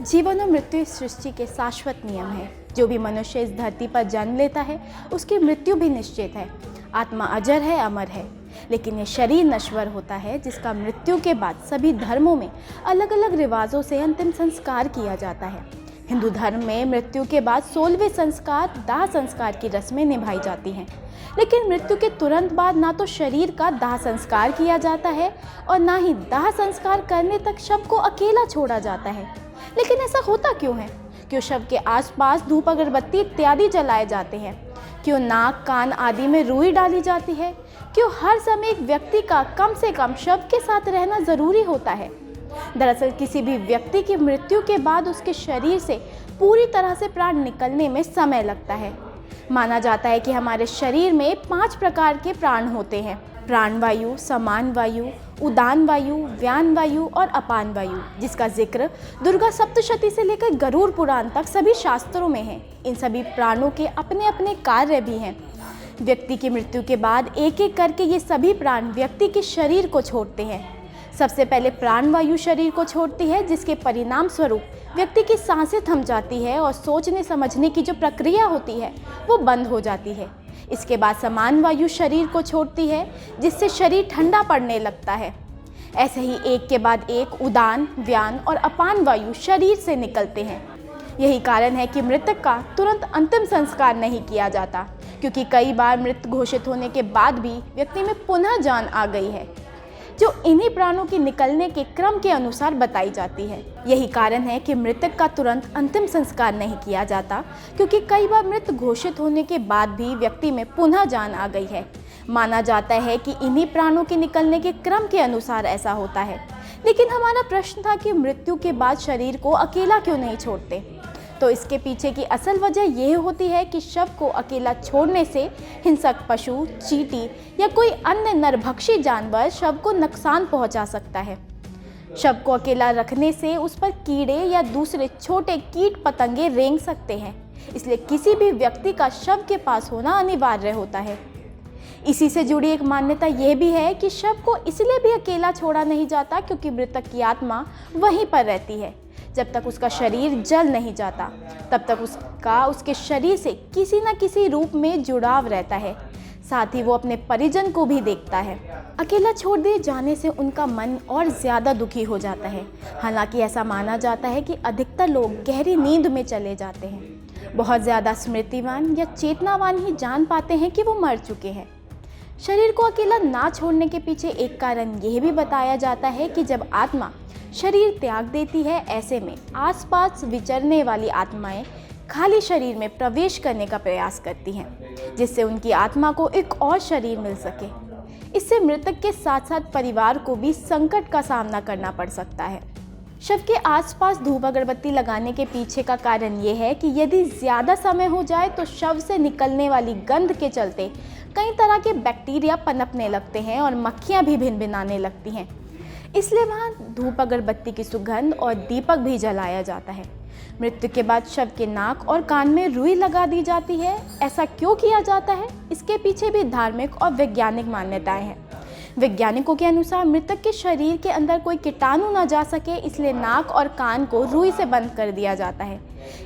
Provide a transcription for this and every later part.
जीवन और मृत्यु इस सृष्टि के शाश्वत नियम है। जो भी मनुष्य इस धरती पर जन्म लेता है उसकी मृत्यु भी निश्चित है। आत्मा अजर है, अमर है, लेकिन ये शरीर नश्वर होता है, जिसका मृत्यु के बाद सभी धर्मों में अलग अलग रिवाजों से अंतिम संस्कार किया जाता है। हिंदू धर्म में मृत्यु के बाद 16वें संस्कार दाह संस्कार की रस्में निभाई जाती हैं, लेकिन मृत्यु के तुरंत बाद ना तो शरीर का दाह संस्कार किया जाता है और ना ही दाह संस्कार करने तक शव को अकेला छोड़ा जाता है। लेकिन ऐसा होता क्यों है? क्यों शव के आसपास धूप अगरबत्ती इत्यादि जलाए जाते हैं? क्यों नाक कान आदि में रुई डाली जाती है? क्यों हर समय एक व्यक्ति का कम से कम शव के साथ रहना ज़रूरी होता है? दरअसल किसी भी व्यक्ति की मृत्यु के बाद उसके शरीर से पूरी तरह से प्राण निकलने में समय लगता है। माना जाता है कि हमारे शरीर में 5 प्रकार के प्राण होते हैं: प्राण वायु, समान वायु, उदान वायु, व्यान वायु और अपान वायु, जिसका जिक्र दुर्गा सप्तशती से लेकर गरुड़ पुराण तक सभी शास्त्रों में है। इन सभी प्राणों के अपने अपने कार्य भी हैं। व्यक्ति की मृत्यु के बाद एक एक करके ये सभी प्राण व्यक्ति के शरीर को छोड़ते हैं। सबसे पहले प्राण वायु शरीर को छोड़ती है, जिसके परिणाम स्वरूप व्यक्ति की सांसें थम जाती है और सोचने समझने की जो प्रक्रिया होती है वो बंद हो जाती है। इसके बाद समान वायु शरीर को छोड़ती है, जिससे शरीर ठंडा पड़ने लगता है। ऐसे ही एक के बाद एक उदान, व्यान और अपान वायु शरीर से निकलते हैं। यही कारण है कि मृतक का तुरंत अंतिम संस्कार नहीं किया जाता, क्योंकि कई बार मृत घोषित होने के बाद भी व्यक्ति में पुनः जान आ गई है, जो इन्हीं प्राणों के निकलने के क्रम के अनुसार बताई जाती है। यही कारण है कि मृतक का तुरंत अंतिम संस्कार नहीं किया जाता, क्योंकि कई बार मृत घोषित होने के बाद भी व्यक्ति में पुनः जान आ गई है। माना जाता है कि इन्हीं प्राणों के निकलने के क्रम के अनुसार ऐसा होता है। लेकिन हमारा प्रश्न था कि मृत्यु के बाद शरीर को अकेला क्यों नहीं छोड़ते? तो इसके पीछे की असल वजह यह होती है कि शव को अकेला छोड़ने से हिंसक पशु, चींटी या कोई अन्य नरभक्षी जानवर शव को नुकसान पहुंचा सकता है। शव को अकेला रखने से उस पर कीड़े या दूसरे छोटे कीट पतंगे रेंग सकते हैं, इसलिए किसी भी व्यक्ति का शव के पास होना अनिवार्य होता है। इसी से जुड़ी एक मान्यता यह भी है कि शव को इसलिए भी अकेला छोड़ा नहीं जाता क्योंकि मृतक की आत्मा वहीं पर रहती है। जब तक उसका शरीर जल नहीं जाता तब तक उसके शरीर से किसी न किसी रूप में जुड़ाव रहता है। साथ ही वो अपने परिजन को भी देखता है। अकेला छोड़ दिए जाने से उनका मन और ज़्यादा दुखी हो जाता है। हालांकि ऐसा माना जाता है कि अधिकतर लोग गहरी नींद में चले जाते हैं। बहुत ज़्यादा स्मृतिवान या चेतनावान ही जान पाते हैं कि वो मर चुके हैं। शरीर को अकेला ना छोड़ने के पीछे एक कारण यह भी बताया जाता है कि जब आत्मा शरीर त्याग देती है, ऐसे में आसपास विचरने वाली आत्माएं खाली शरीर में प्रवेश करने का प्रयास करती हैं, जिससे उनकी आत्मा को एक और शरीर मिल सके। इससे मृतक के साथ साथ परिवार को भी संकट का सामना करना पड़ सकता है। शव के आसपास धूप अगरबत्ती लगाने के पीछे का कारण ये है कि यदि ज़्यादा समय हो जाए तो शव से निकलने वाली गंध के चलते कई तरह के बैक्टीरिया पनपने लगते हैं और मक्खियाँ भी भिनभिनाने लगती हैं। इसलिए वहाँ धूप अगरबत्ती की सुगंध और दीपक भी जलाया जाता है। मृत्यु के बाद शव के नाक और कान में रुई लगा दी जाती है। ऐसा क्यों किया जाता है? इसके पीछे भी धार्मिक और वैज्ञानिक मान्यताएं हैं। वैज्ञानिकों के अनुसार मृतक के शरीर के अंदर कोई कीटाणु न जा सके, इसलिए नाक और कान को रुई से बंद कर दिया जाता है।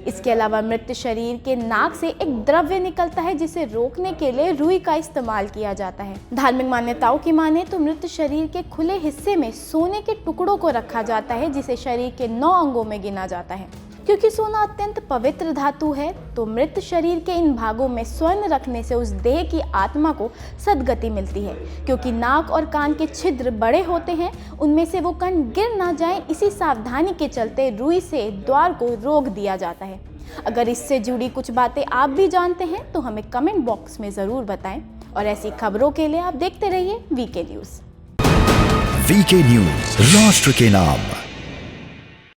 इसके अलावा मृत शरीर के नाक से एक द्रव्य निकलता है, जिसे रोकने के लिए रुई का इस्तेमाल किया जाता है। धार्मिक मान्यताओं की माने तो मृत शरीर के खुले हिस्से में सोने के टुकड़ों को रखा जाता है, जिसे शरीर के 9 अंगों में गिना जाता है। क्योंकि सोना अत्यंत पवित्र धातु है, तो मृत शरीर के इन भागों में स्वर्ण रखने से उस देह की आत्मा को सद्गति मिलती है। क्योंकि नाक और कान के छिद्र बड़े होते हैं, उनमें से वो कण गिर ना जाए, इसी सावधानी के चलते रुई से द्वार को रोक दिया जाता है। अगर इससे जुड़ी कुछ बातें आप भी जानते हैं तो हमें कमेंट बॉक्स में ज़रूर बताएं, और ऐसी खबरों के लिए आप देखते रहिए वीके न्यूज़। वीके न्यूज़, राष्ट्र के नाम।